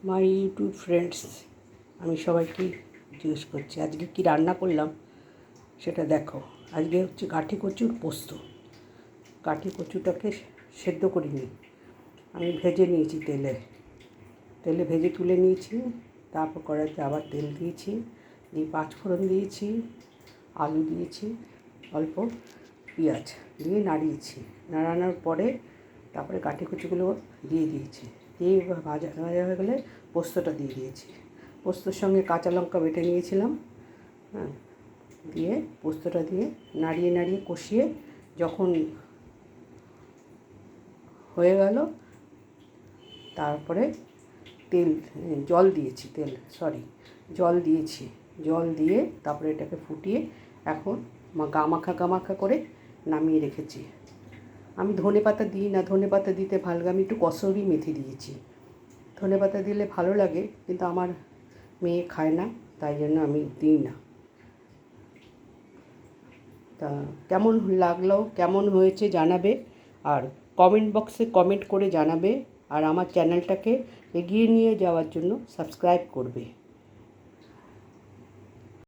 My YouTube friends, আমি সবাইকে জিজ্ঞেস করছি আজকে কি রান্না করলাম সেটা দেখো। আজকে হচ্ছে গাঁঠি কচুর পোস্ত। গাঁঠি কচুটাকে সেদ্ধ করিনি, আমি ভেজে নিয়েছি তেলে ভেজে তুলে নিয়েছি। তারপর কড়াইতে আবার তেল দিয়েছি, দিয়ে পাঁচফোড়ন দিয়েছি, আলু দিয়েছি, অল্প পেঁয়াজ দিয়ে নাড়িয়েছি। নাড়ানোর পরে তারপরে গাঁঠি কচুগুলো দিয়ে দিয়েছি, দিয়ে ভাজা ভাজা হয়ে গেলে পোস্তটা দিয়ে দিয়েছি। পোস্তর সঙ্গে কাঁচা লঙ্কা বেটে নিয়েছিলাম, হ্যাঁ, দিয়ে পোস্তটা দিয়ে নাড়িয়ে নাড়িয়ে কষিয়ে যখন হয়ে গেল তারপরে জল দিয়েছি। জল দিয়ে তারপরে এটাকে ফুটিয়ে এখন গামাখা করে নামিয়ে রেখেছি। আমি ধনেপাতা দিই না, ধনেপাতা দিতে ভালো লাগে। আমি একটু কসুরি মেথি দিয়েছি। ধনেপাতা দিলে ভালো লাগে, কিন্তু আমার মেয়ে খায় না, তাই জন্য আমি দিই না। তা কেমন লাগলো, কেমন হয়েছে জানাবে, আর কমেন্ট বক্সে কমেন্ট করে জানাবে, আর আমার চ্যানেলটাকে এগিয়ে নিয়ে যাওয়ার জন্য সাবস্ক্রাইব করবে।